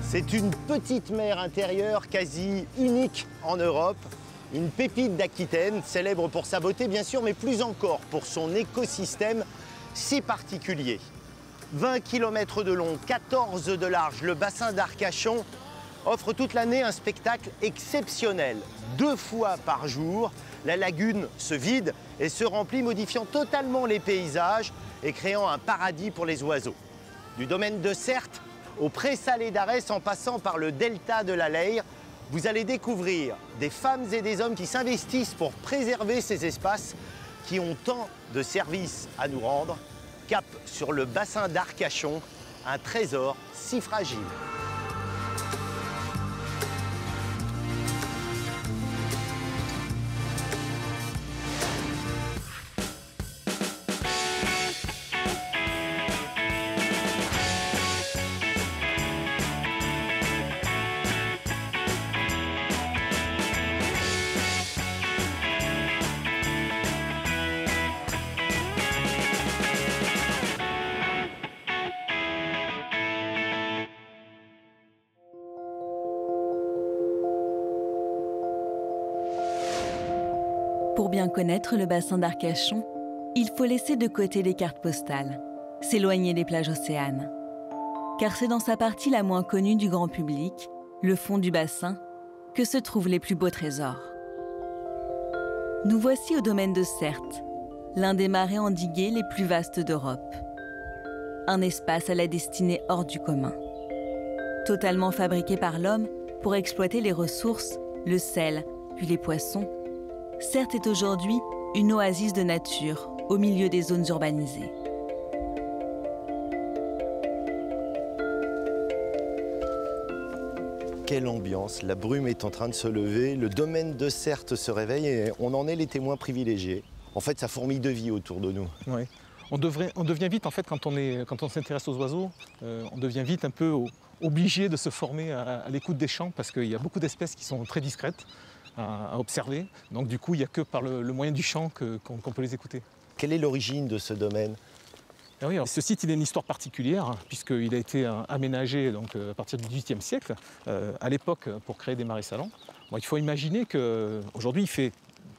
C'est une petite mer intérieure quasi unique en Europe. Une pépite d'Aquitaine, célèbre pour sa beauté bien sûr, mais plus encore pour son écosystème si particulier. 20 km de long, 14 de large, le bassin d'Arcachon offre toute l'année un spectacle exceptionnel. 2 fois par jour, la lagune se vide et se remplit, modifiant totalement les paysages et créant un paradis pour les oiseaux. Du domaine de Certes au pré-salé d'Arès en passant par le delta de la Leyre, vous allez découvrir des femmes et des hommes qui s'investissent pour préserver ces espaces qui ont tant de services à nous rendre. Cap sur le bassin d'Arcachon, un trésor si fragile. Pour bien connaître le bassin d'Arcachon, il faut laisser de côté les cartes postales, s'éloigner des plages océanes. Car c'est dans sa partie la moins connue du grand public, le fond du bassin, que se trouvent les plus beaux trésors. Nous voici au domaine de Certes, l'un des marais endigués les plus vastes d'Europe. Un espace à la destinée hors du commun. Totalement fabriqué par l'homme pour exploiter les ressources, le sel, puis les poissons, Certes est aujourd'hui une oasis de nature au milieu des zones urbanisées. Quelle ambiance, la brume est en train de se lever, le domaine de Certes se réveille et on en est les témoins privilégiés. En fait, ça fourmille de vie autour de nous. Oui. On devient vite, en fait, quand on s'intéresse aux oiseaux, on devient vite un peu obligé de se former à l'écoute des chants parce qu'il y a beaucoup d'espèces qui sont très discrètes à observer. Donc du coup, il n'y a que par le moyen du chant qu'on peut les écouter. Quelle est l'origine de ce domaine ? Ah oui, alors, ce site, il a une histoire particulière puisqu'il a été aménagé donc, à partir du XVIIIe siècle, à l'époque pour créer des marais salants. Bon, il faut imaginer qu'aujourd'hui,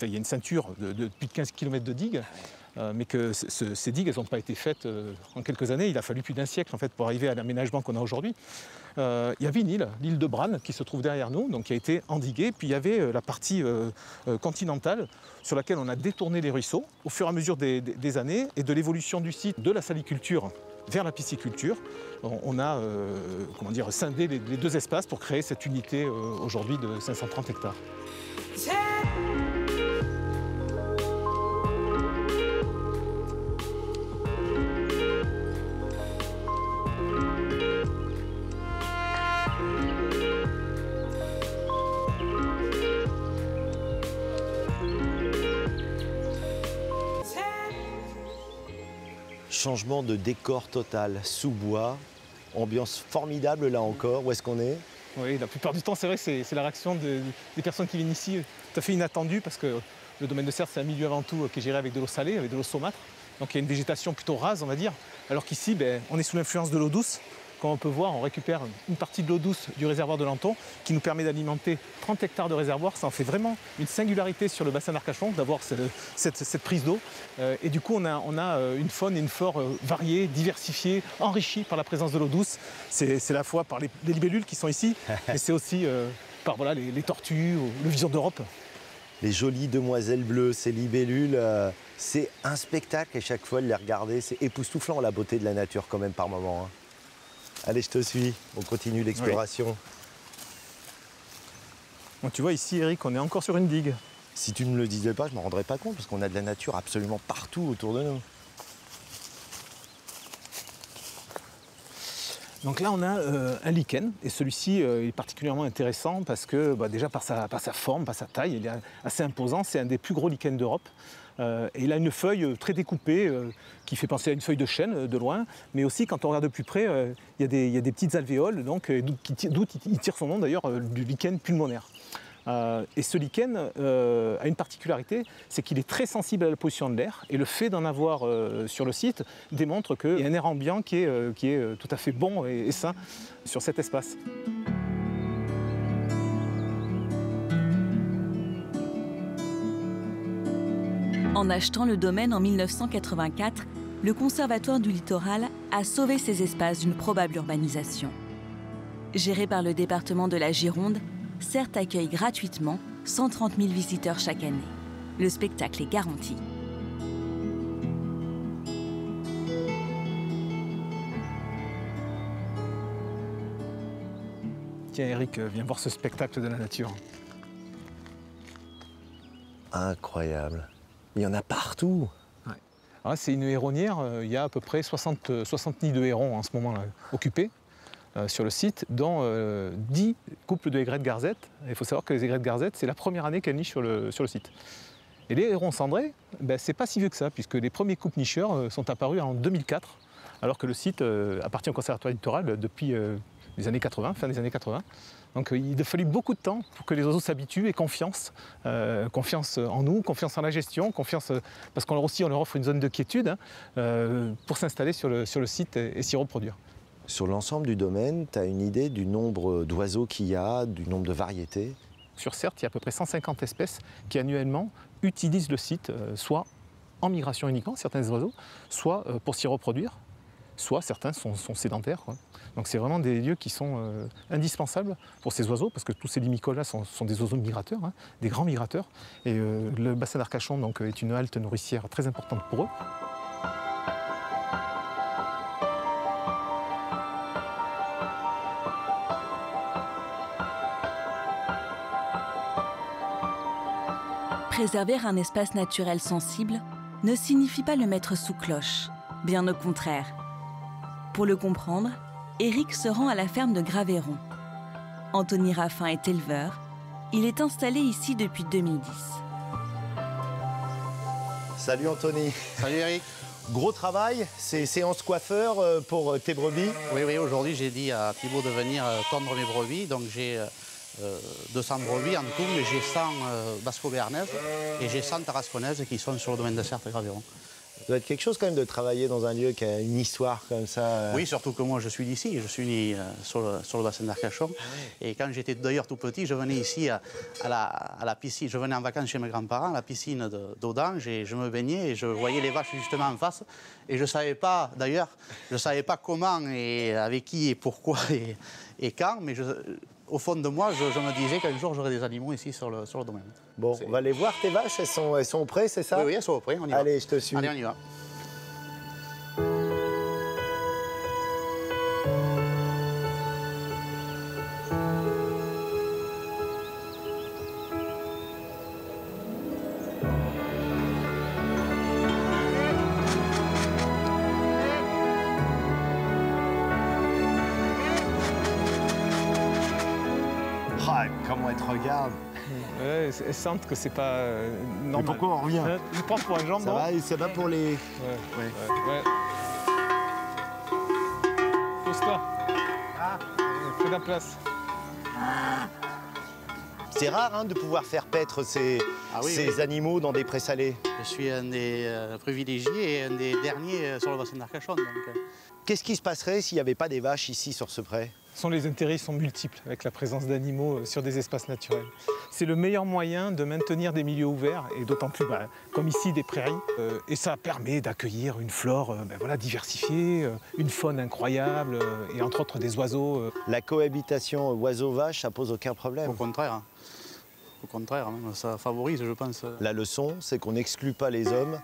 il y a une ceinture de plus de 15 km de digues, mais que ces digues, elles n'ont pas été faites en quelques années. Il a fallu plus d'un siècle en fait, pour arriver à l'aménagement qu'on a aujourd'hui. Il y avait une île, l'île de Bran, qui se trouve derrière nous, donc qui a été endiguée. Puis il y avait la partie continentale sur laquelle on a détourné les ruisseaux au fur et à mesure des années et de l'évolution du site de la saliculture vers la pisciculture. On a scindé les 2 espaces pour créer cette unité aujourd'hui de 530 hectares. Changement de décor total, sous bois, ambiance formidable là encore. Où est-ce qu'on est ? Oui, la plupart du temps, c'est vrai que c'est la réaction des personnes qui viennent ici, tout à fait inattendue, parce que le domaine de Certes, c'est un milieu avant tout qui est géré avec de l'eau salée, avec de l'eau saumâtre. Donc il y a une végétation plutôt rase, on va dire. Alors qu'ici, on est sous l'influence de l'eau douce. Comme on peut voir, on récupère une partie de l'eau douce du réservoir de Lanton qui nous permet d'alimenter 30 hectares de réservoir. Ça en fait vraiment une singularité sur le bassin d'Arcachon d'avoir cette prise d'eau. Et du coup, on a une faune et une flore variées, diversifiées, enrichies par la présence de l'eau douce. C'est à la fois par les libellules qui sont ici, mais c'est aussi par les tortues, le vison d'Europe. Les jolies demoiselles bleues, ces libellules, c'est un spectacle et chaque fois de les regarder, c'est époustouflant la beauté de la nature quand même par moment. Hein. Allez, je te suis, on continue l'exploration. Oui. Bon, tu vois ici, Eric, on est encore sur une digue. Si tu ne me le disais pas, je ne m'en rendrais pas compte parce qu'on a de la nature absolument partout autour de nous. Donc là, on a un lichen, et celui-ci est particulièrement intéressant parce que déjà par sa forme, par sa taille, il est assez imposant. C'est un des plus gros lichens d'Europe. Et il a une feuille très découpée qui fait penser à une feuille de chêne de loin, mais aussi quand on regarde de plus près, il y a des petites alvéoles, d'où il tire son nom d'ailleurs du lichen pulmonaire. Et ce lichen a une particularité, c'est qu'il est très sensible à la pollution de l'air. Et le fait d'en avoir sur le site démontre qu'il y a un air ambiant qui est tout à fait bon et sain sur cet espace. En achetant le domaine en 1984, le Conservatoire du littoral a sauvé ces espaces d'une probable urbanisation. Géré par le département de la Gironde, CERT accueille gratuitement 130 000 visiteurs chaque année. Le spectacle est garanti. Tiens Eric, viens voir ce spectacle de la nature. Incroyable. Il y en a partout. Ouais. C'est une héronnière, il y a à peu près 60 nids de hérons en ce moment là, occupés sur le site, dont 10 couples de aigrettes garzettes. Il faut savoir que les aigrettes garzettes, c'est la première année qu'elles nichent sur le site. Et les hérons cendrés, c'est pas si vieux que ça, puisque les premiers couples nicheurs sont apparus en 2004, alors que le site appartient au Conservatoire littoral depuis les années 80, fin des années 80. Donc il a fallu beaucoup de temps pour que les oiseaux s'habituent et confiance en nous, confiance en la gestion, confiance parce qu'on leur offre une zone de quiétude pour s'installer sur le site et s'y reproduire. Sur l'ensemble du domaine, tu as une idée du nombre d'oiseaux qu'il y a, du nombre de variétés? Sur CERT, il y a à peu près 150 espèces qui annuellement utilisent le site, soit en migration uniquement, certains oiseaux, soit pour s'y reproduire, soit certains sont sédentaires, quoi. Donc c'est vraiment des lieux qui sont indispensables pour ces oiseaux, parce que tous ces limicoles-là sont des oiseaux migrateurs, des grands migrateurs. Et le bassin d'Arcachon donc, est une halte nourricière très importante pour eux. Préserver un espace naturel sensible ne signifie pas le mettre sous cloche, bien au contraire. Pour le comprendre, Eric se rend à la ferme de Graveyron. Anthony Raffin est éleveur. Il est installé ici depuis 2010. Salut Anthony. Salut Eric. Gros travail, c'est séance coiffeur pour tes brebis? Oui, aujourd'hui j'ai dit à Thibaut de venir tondre mes brebis. Donc j'ai 200 brebis en tout, mais j'ai 100 basco-béarnaises et j'ai 100 tarasconnaises qui sont sur le domaine de CERT et Graveyron. Ça doit être quelque chose quand même de travailler dans un lieu qui a une histoire comme ça. Oui, surtout que moi je suis d'ici, je suis né sur le bassin d'Arcachon. Et quand j'étais d'ailleurs tout petit, je venais ici à la piscine, je venais en vacances chez mes grands-parents, à la piscine d'Audange, et je me baignais et je voyais les vaches justement en face. Et je ne savais pas, d'ailleurs, je ne savais pas comment et avec qui et pourquoi et quand, mais au fond de moi, je me disais qu'un jour j'aurais des animaux ici sur le domaine. Bon, on va aller voir tes vaches, elles sont prêtes, c'est ça? Oui, elles sont prêtes, on y va. Allez, je te suis. Allez, on y va. Comment elles te regardent. Ouais, elles sentent que c'est pas normal. Mais pourquoi on revient? Je prends pour un jambon. Ça va pour les... Ouais. Pose-toi. Fais de la place. C'est rare de pouvoir faire paître ces animaux dans des prés salés. Je suis un des privilégiés et un des derniers sur le bassin d'Arcachon. Qu'est-ce qui se passerait s'il n'y avait pas des vaches ici sur ce pré? Les intérêts sont multiples avec la présence d'animaux sur des espaces naturels. C'est le meilleur moyen de maintenir des milieux ouverts, et d'autant plus comme ici des prairies. Et ça permet d'accueillir une flore diversifiée, une faune incroyable, et entre autres des oiseaux. La cohabitation oiseau-vache, ça pose aucun problème. Au contraire. Au contraire, même, ça favorise, je pense. La leçon, c'est qu'on n'exclut pas les hommes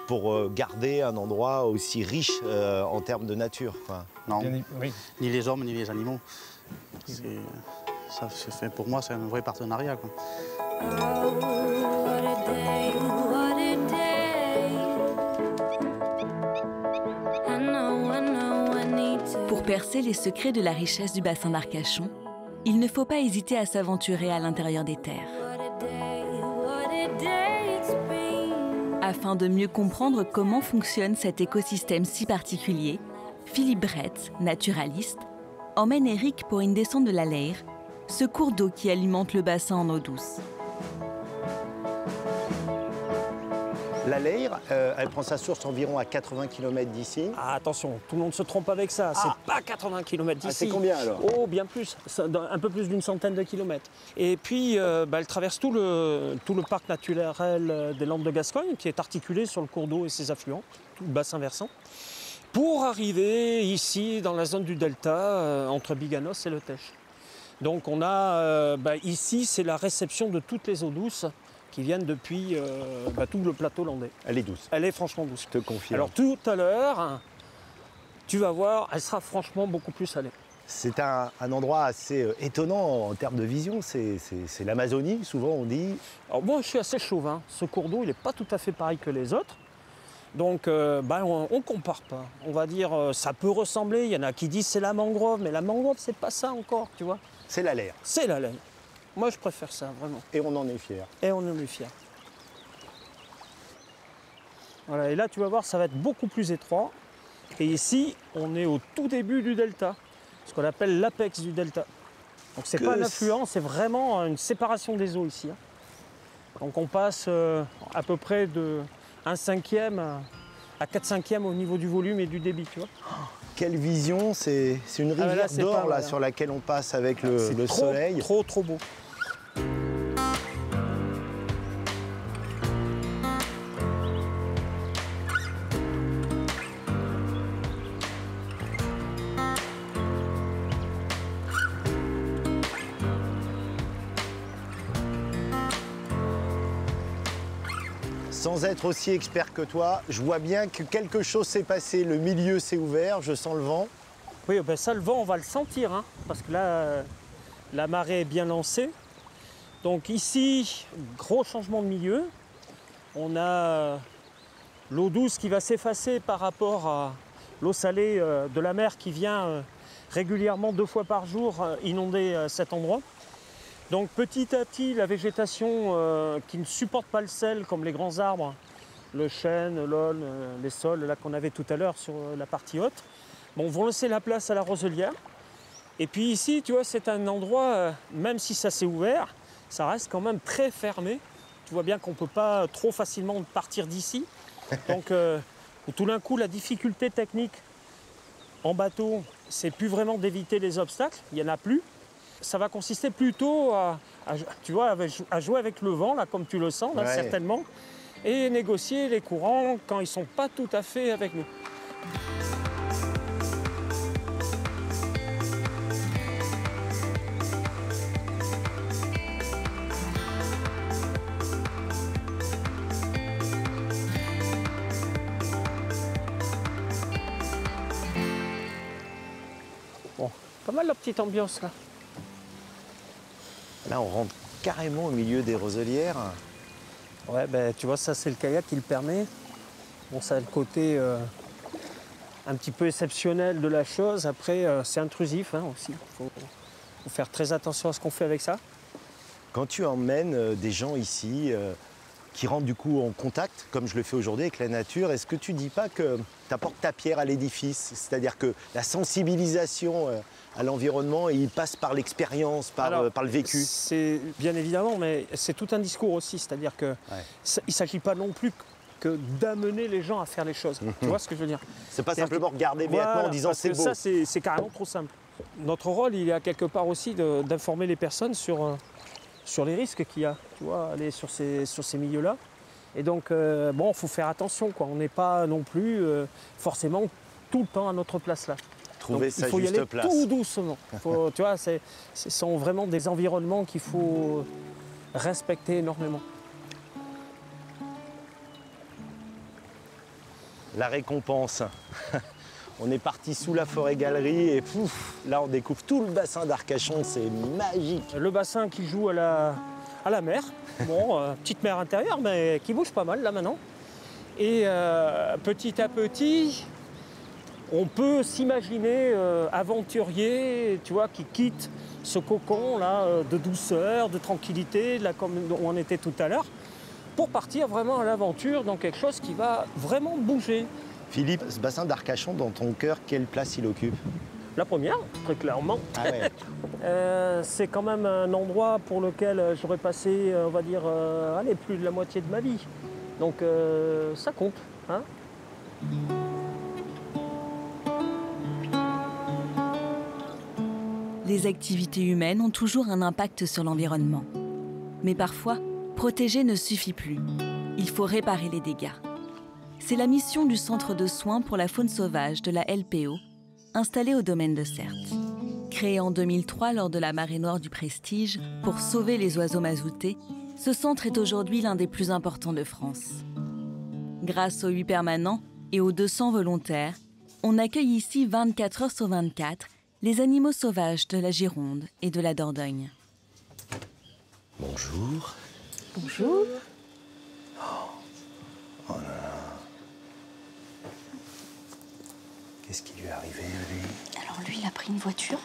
pour garder un endroit aussi riche en termes de nature. Enfin. Non, oui. Ni les hommes, ni les animaux. Pour moi, c'est un vrai partenariat, quoi. Pour percer les secrets de la richesse du bassin d'Arcachon, il ne faut pas hésiter à s'aventurer à l'intérieur des terres. Afin de mieux comprendre comment fonctionne cet écosystème si particulier, Philippe Brett, naturaliste, emmène Eric pour une descente de la Leyre ce cours d'eau qui alimente le bassin en eau douce. La Leyre, elle prend sa source environ à 80 km d'ici. Ah, attention, tout le monde se trompe avec ça. C'est pas 80 km d'ici. C'est combien alors? Oh, bien plus, un peu plus d'une centaine de kilomètres. Et puis, elle traverse tout le parc naturel des Landes de Gascogne, qui est articulé sur le cours d'eau et ses affluents, tout le bassin versant, pour arriver ici, dans la zone du delta, entre Biganos et Le Teche. Donc on a, ici, c'est la réception de toutes les eaux douces qui viennent depuis tout le plateau landais. Elle est douce. Elle est franchement douce. Je te confirme. Alors tout à l'heure, tu vas voir, elle sera franchement beaucoup plus salée. C'est un endroit assez étonnant en termes de vision. C'est l'Amazonie, souvent on dit. Alors moi, je suis assez chauvin. Ce cours d'eau, il n'est pas tout à fait pareil que les autres. Donc on ne compare pas. On va dire, ça peut ressembler. Il y en a qui disent c'est la mangrove, mais la mangrove, c'est pas ça encore, tu vois. C'est la Leyre. C'est la laine. Moi, je préfère ça, vraiment. Et on en est fiers. Et on en est fiers. Voilà, et là, tu vas voir, ça va être beaucoup plus étroit. Et ici, on est au tout début du delta, ce qu'on appelle l'apex du delta. Donc, c'est pas un affluent, c'est vraiment une séparation des eaux ici. Donc, on passe à peu près de 1/5 à 4/5 au niveau du volume et du débit, tu vois. Quelle vision, c'est une rivière d'or là, sur laquelle on passe avec le soleil. C'est trop beau. Sans être aussi expert que toi, je vois bien que quelque chose s'est passé, le milieu s'est ouvert, je sens le vent. Oui, ben ça, le vent, on va le sentir, hein, parce que là, la marée est bien lancée. Donc ici, gros changement de milieu. On a l'eau douce qui va s'effacer par rapport à l'eau salée de la mer qui vient régulièrement 2 fois par jour inonder cet endroit. Donc petit à petit, la végétation qui ne supporte pas le sel, comme les grands arbres, le chêne, l'aulne, les saules là qu'on avait tout à l'heure sur la partie haute, vont laisser la place à la roselière. Et puis ici, tu vois, c'est un endroit, même si ça s'est ouvert, ça reste quand même très fermé. Tu vois bien qu'on ne peut pas trop facilement partir d'ici. Donc tout d'un coup, la difficulté technique en bateau, c'est plus vraiment d'éviter les obstacles, il n'y en a plus. Ça va consister plutôt à jouer avec le vent, là, comme tu le sens, là, ouais. Certainement, et négocier les courants quand ils ne sont pas tout à fait avec nous. Bon, pas mal la petite ambiance, là. Là, on rentre carrément au milieu des roselières. Ouais, ben, tu vois, ça, c'est le kayak qui le permet. Bon, ça a le côté un petit peu exceptionnel de la chose. Après, c'est intrusif aussi. Il faut faire très attention à ce qu'on fait avec ça. Quand tu emmènes des gens ici qui rentrent du coup en contact, comme je le fais aujourd'hui avec la nature, est-ce que tu dis pas que tu apportes ta pierre à l'édifice? C'est-à-dire que la sensibilisation à l'environnement, il passe par l'expérience, par le vécu. C'est bien évidemment, mais c'est tout un discours aussi. C'est-à-dire qu'il ne s'agit pas non plus que d'amener les gens à faire les choses. Tu vois ce que je veux dire? C'est pas simplement regarder bêtement en disant c'est beau. Ça, c'est carrément trop simple. Notre rôle, il est à quelque part aussi d'informer les personnes sur les risques qu'il y a, tu vois, aller sur ces milieux-là. Et donc, il faut faire attention, quoi. On n'est pas non plus forcément tout le temps à notre place là. Trouver sa juste place. Il faut y aller tout doucement. Tu vois, ce sont vraiment des environnements qu'il faut respecter énormément. La récompense. On est parti sous la forêt-galerie et pouf, là on découvre tout le bassin d'Arcachon, c'est magique. Le bassin qui joue à la mer, petite mer intérieure mais qui bouge pas mal là maintenant. Et petit à petit, on peut s'imaginer aventurier, tu vois, qui quitte ce cocon là de douceur, de tranquillité, là comme on était tout à l'heure, pour partir vraiment à l'aventure dans quelque chose qui va vraiment bouger. Philippe, ce bassin d'Arcachon, dans ton cœur, quelle place il occupe? La première, très clairement. Ah ouais. C'est quand même un endroit pour lequel j'aurais passé, on va dire, allez, plus de la moitié de ma vie. Donc ça compte, hein. Les activités humaines ont toujours un impact sur l'environnement. Mais parfois, protéger ne suffit plus. Il faut réparer les dégâts. C'est la mission du Centre de soins pour la faune sauvage de la LPO, installé au domaine de Certes. Créé en 2003 lors de la marée noire du Prestige pour sauver les oiseaux mazoutés, ce centre est aujourd'hui l'un des plus importants de France. Grâce aux 8 permanents et aux 200 volontaires, on accueille ici 24 heures sur 24 les animaux sauvages de la Gironde et de la Dordogne. Bonjour. Bonjour. Oh là là. Qu'est-ce qui lui est arrivé, lui? Alors lui, il a pris une voiture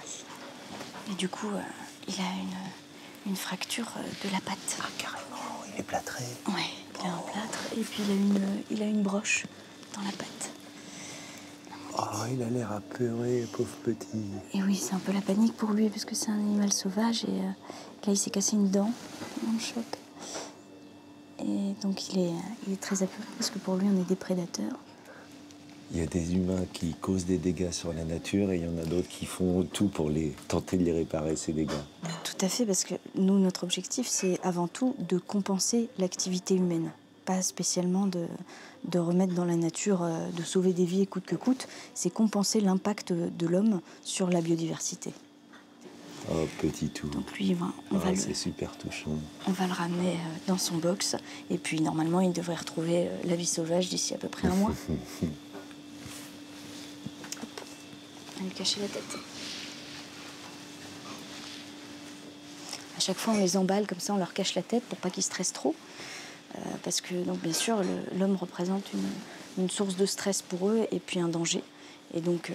et du coup, il a une fracture de la patte. Ah, carrément, il est plâtré. Ouais, il a un plâtre et puis il a une broche dans la patte. Oh, il a l'air apeuré, pauvre petit. Et oui, c'est un peu la panique pour lui parce que c'est un animal sauvage et là, il s'est cassé une dent dans le choc. Et donc, il est très apeuré parce que pour lui, on est des prédateurs. Il y a des humains qui causent des dégâts sur la nature et il y en a d'autres qui font tout pour tenter de les réparer, ces dégâts. Tout à fait, parce que nous, notre objectif, c'est avant tout de compenser l'activité humaine. Pas spécialement de remettre dans la nature, de sauver des vies coûte que coûte. C'est compenser l'impact de l'homme sur la biodiversité. Oh, petit tout. Donc lui, c'est super touchant. On va le ramener dans son box. Et puis, normalement, il devrait retrouver la vie sauvage d'ici à peu près un mois. Hop. On va lui cacher la tête. À chaque fois, on les emballe comme ça, on leur cache la tête pour pas qu'ils stressent trop. Parce que, donc, bien sûr, l'homme représente une source de stress pour eux et puis un danger. Et donc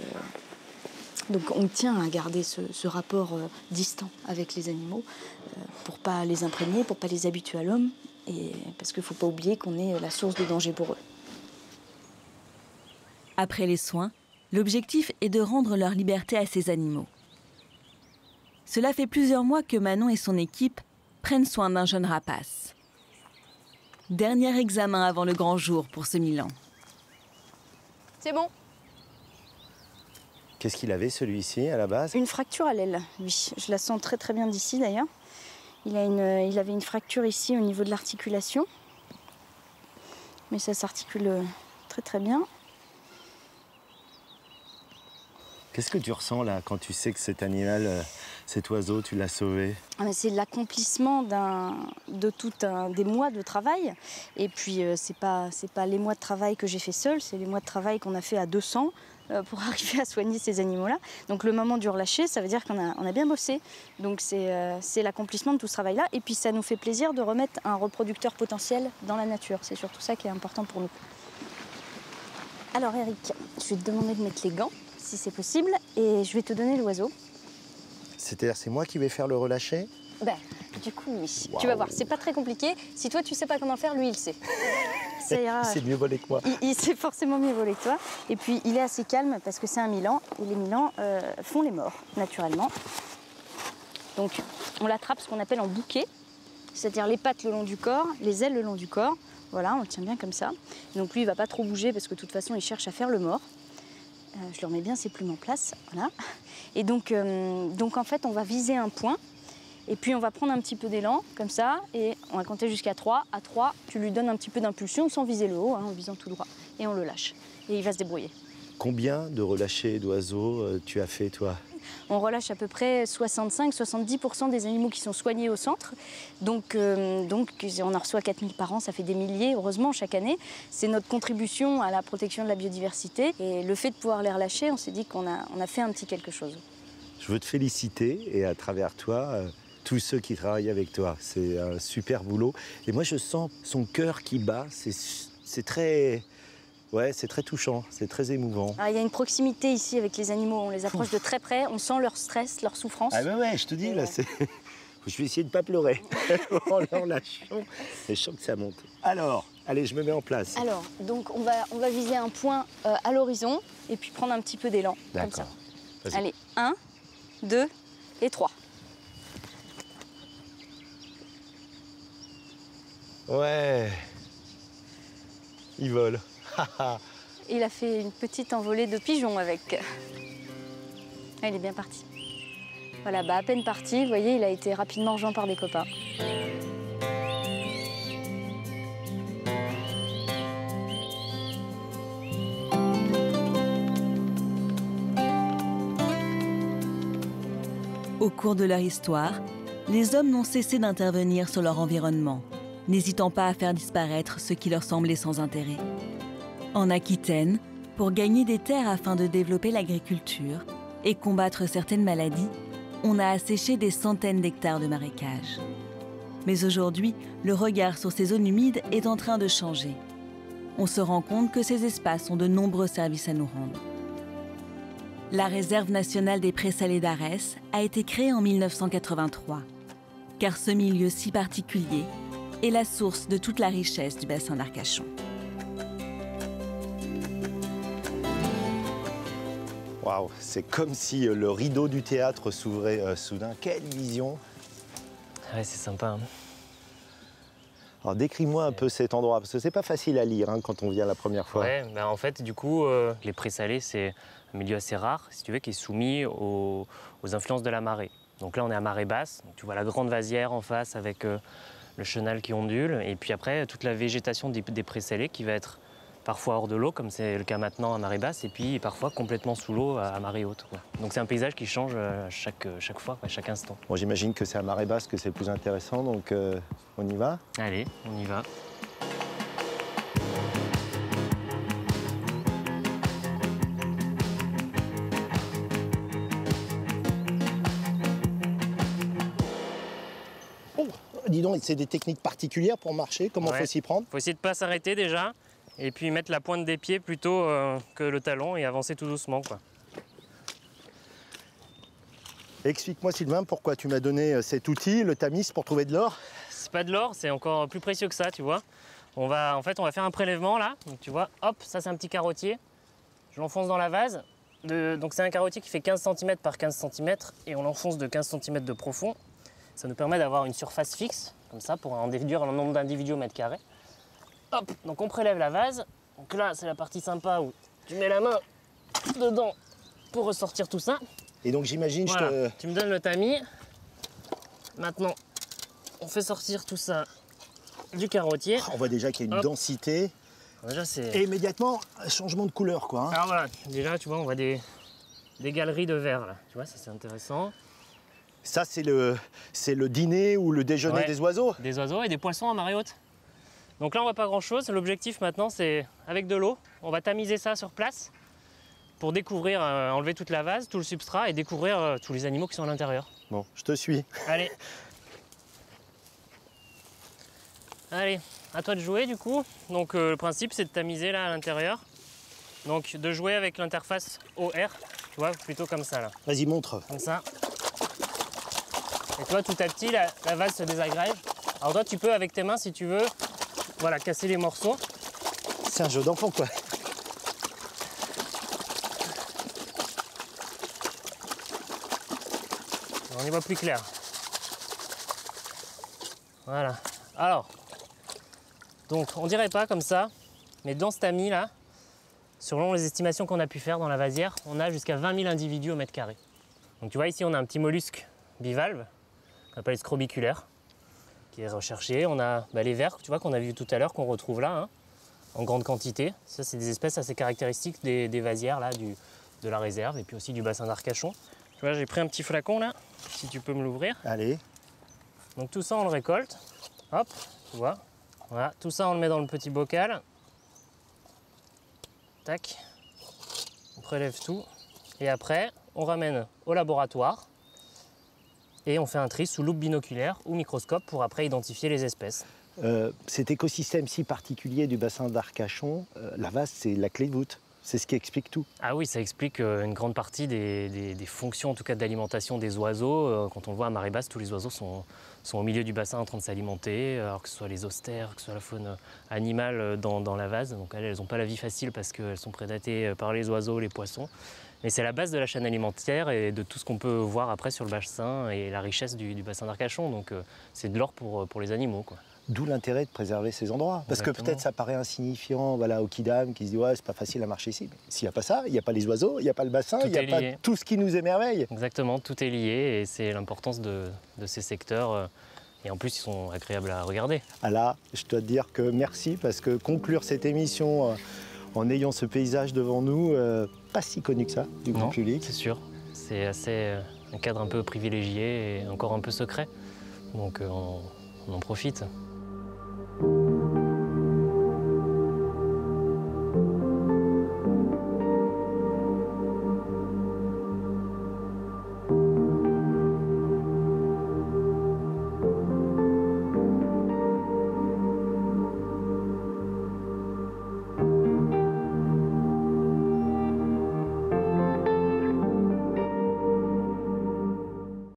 on tient à garder ce rapport distant avec les animaux pour pas les imprégner, pour pas les habituer à l'homme, et parce qu'il faut pas oublier qu'on est la source de danger pour eux. Après les soins, l'objectif est de rendre leur liberté à ces animaux. Cela fait plusieurs mois que Manon et son équipe prennent soin d'un jeune rapace. Dernier examen avant le grand jour pour ce Milan. C'est bon. Qu'est-ce qu'il avait, celui-ci, à la base? Une fracture à l'aile, oui. Je la sens très très bien d'ici, d'ailleurs. Il avait une fracture ici au niveau de l'articulation. Mais ça s'articule très très bien. Qu'est-ce que tu ressens, là, quand tu sais que cet animal, cet oiseau, tu l'as sauvé? C'est l'accomplissement des mois de travail. Et puis, c'est pas les mois de travail que j'ai fait seul, c'est les mois de travail qu'on a fait à 200 pour arriver à soigner ces animaux-là. Donc, le moment du relâcher, ça veut dire qu'on a bien bossé. Donc, c'est l'accomplissement de tout ce travail-là. Et puis, ça nous fait plaisir de remettre un reproducteur potentiel dans la nature. C'est surtout ça qui est important pour nous. Alors, Eric, je vais te demander de mettre les gants, si c'est possible, et je vais te donner l'oiseau. C'est-à-dire, c'est moi qui vais faire le relâcher? Du coup, oui. Wow. Tu vas voir, c'est pas très compliqué. Si toi, tu sais pas comment faire, lui, il sait. Ça ira. C'est mieux volé que moi. Il sait forcément mieux voler que toi. Et puis, il est assez calme parce que c'est un Milan. Et les Milans font les morts, naturellement. Donc, on l'attrape ce qu'on appelle en bouquet. C'est-à-dire les pattes le long du corps, les ailes le long du corps. Voilà, on le tient bien comme ça. Donc, lui, il va pas trop bouger parce que de toute façon, il cherche à faire le mort. Je le remets bien ses plumes en place, voilà. Et donc en fait, on va viser un point, et puis on va prendre un petit peu d'élan, comme ça, et on va compter jusqu'à 3. À 3, tu lui donnes un petit peu d'impulsion, sans viser le haut, en visant tout droit, et on le lâche. Et il va se débrouiller. Combien de relâchés d'oiseaux tu as fait, toi? On relâche à peu près 65-70% des animaux qui sont soignés au centre. Donc on en reçoit 4000 par an, ça fait des milliers, heureusement, chaque année. C'est notre contribution à la protection de la biodiversité. Et le fait de pouvoir les relâcher, on s'est dit qu'on a fait un petit quelque chose. Je veux te féliciter, et à travers toi, tous ceux qui travaillent avec toi. C'est un super boulot. Et moi, je sens son cœur qui bat. C'est très... Ouais, c'est très touchant, c'est très émouvant. Alors, il y a une proximité ici avec les animaux, on les approche de très près, on sent leur stress, leur souffrance. Ah ouais, je te dis, là, c'est... Je vais essayer de ne pas pleurer en leur lâchant. Mais je sens que ça monte. Alors, allez, je me mets en place. Alors, donc on va viser un point à l'horizon et puis prendre un petit peu d'élan, comme ça. D'accord. Allez, 1, 1, 2 et 3. Ouais. Il vole. Il a fait une petite envolée de pigeons avec. Ah, il est bien parti. Voilà, à peine parti, vous voyez, il a été rapidement rejoint par des copains. Au cours de leur histoire, les hommes n'ont cessé d'intervenir sur leur environnement, n'hésitant pas à faire disparaître ce qui leur semblait sans intérêt. En Aquitaine, pour gagner des terres afin de développer l'agriculture et combattre certaines maladies, on a asséché des centaines d'hectares de marécages. Mais aujourd'hui, le regard sur ces zones humides est en train de changer. On se rend compte que ces espaces ont de nombreux services à nous rendre. La réserve nationale des présalés d'Arès a été créée en 1983, car ce milieu si particulier est la source de toute la richesse du bassin d'Arcachon. Waouh, c'est comme si le rideau du théâtre s'ouvrait soudain. Quelle vision! Ouais, c'est sympa. Hein. Alors décris-moi un peu cet endroit, parce que c'est pas facile à lire hein, quand on vient la première fois. Ouais, ben en fait, du coup, les présalés, c'est un milieu assez rare, si tu veux, qui est soumis aux influences de la marée. Donc là, on est à marée basse. Donc, tu vois la grande vasière en face avec le chenal qui ondule. Et puis après, toute la végétation des présalés qui va être parfois hors de l'eau, comme c'est le cas maintenant à marée basse, et puis parfois complètement sous l'eau à marée haute. Quoi. Donc c'est un paysage qui change chaque fois, à chaque instant. Bon, j'imagine que c'est à marée basse que c'est le plus intéressant, donc on y va? Allez, on y va. Oh, dis donc, c'est des techniques particulières pour marcher, comment faut s'y prendre? Faut essayer de ne pas s'arrêter déjà. Et puis mettre la pointe des pieds plutôt que le talon et avancer tout doucement, quoi. Explique-moi Sylvain, pourquoi tu m'as donné cet outil, le tamis, pour trouver de l'or? C'est pas de l'or, c'est encore plus précieux que ça, tu vois. On va faire un prélèvement là. Donc tu vois, hop, ça c'est un petit carottier. Je l'enfonce dans la vase. Donc c'est un carottier qui fait 15 cm par 15 cm et on l'enfonce de 15 cm de profond. Ça nous permet d'avoir une surface fixe, comme ça, pour en déduire le nombre d'individus au mètre carré. Hop, donc on prélève la vase. Donc là, c'est la partie sympa où tu mets la main dedans pour ressortir tout ça. Et donc j'imagine, voilà. Tu me donnes le tamis. Maintenant, on fait sortir tout ça du carottier. On voit déjà qu'il y a une densité. Déjà, et immédiatement, changement de couleur, quoi. Hein. Alors voilà, déjà, tu vois, on voit des galeries de verre, là. Tu vois, ça c'est intéressant. Ça, c'est le dîner ou le déjeuner des oiseaux? Des oiseaux et des poissons à marée haute. Donc là, on voit pas grand-chose. L'objectif maintenant, c'est avec de l'eau, on va tamiser ça sur place pour découvrir, enlever toute la vase, tout le substrat et découvrir tous les animaux qui sont à l'intérieur. Bon, je te suis. Allez. Allez, à toi de jouer du coup. Donc le principe, c'est de tamiser là à l'intérieur. Donc de jouer avec l'interface OR, tu vois, plutôt comme ça là. Vas-y, montre. Comme ça. Et toi, tout à petit, la vase se désagrège. Alors toi, tu peux, avec tes mains, si tu veux, voilà, casser les morceaux. C'est un jeu d'enfant, quoi. On y voit plus clair. Voilà. Alors, donc, on dirait pas comme ça, mais dans ce tamis là, selon les estimations qu'on a pu faire dans la vasière, on a jusqu'à 20 000 individus au mètre carré. Donc tu vois ici, on a un petit mollusque bivalve, qu'on appelle scrobiculaire, qui est recherché. On a les vers, tu vois, qu'on a vu tout à l'heure, qu'on retrouve là, hein, en grande quantité. Ça, c'est des espèces assez caractéristiques des vasières là, de la réserve et puis aussi du bassin d'Arcachon. Tu vois, j'ai pris un petit flacon là, si tu peux me l'ouvrir. Allez. Donc tout ça, on le récolte. Hop, tu vois. Voilà, tout ça, on le met dans le petit bocal. Tac. On prélève tout. Et après, on ramène au laboratoire. Et on fait un tri sous loupe binoculaire ou microscope pour après identifier les espèces. Cet écosystème si particulier du bassin d'Arcachon, la vase, c'est la clé de voûte. C'est ce qui explique tout. Ah oui, ça explique une grande partie des fonctions, en tout cas d'alimentation des oiseaux. Quand on le voit à marée basse, tous les oiseaux sont au milieu du bassin en train de s'alimenter, alors que ce soit les austères, que ce soit la faune animale dans la vase. Donc elles n'ont pas la vie facile parce qu'elles sont prédatées par les oiseaux, les poissons. Mais c'est la base de la chaîne alimentaire et de tout ce qu'on peut voir après sur le bassin et la richesse du bassin d'Arcachon. Donc c'est de l'or pour les animaux, quoi. D'où l'intérêt de préserver ces endroits. Parce que peut-être ça paraît insignifiant voilà, aux Kidam qui se disent ouais, c'est pas facile à marcher ici. Mais s'il n'y a pas ça, il n'y a pas les oiseaux, il n'y a pas le bassin, il n'y a pas tout ce qui nous émerveille. Exactement, tout est lié et c'est l'importance de ces secteurs. Et en plus, ils sont agréables à regarder. Ah là, je dois te dire que merci parce que conclure cette émission en ayant ce paysage devant nous, pas si connu que ça du grand public. C'est sûr, c'est assez un cadre un peu privilégié et encore un peu secret. Donc on en profite.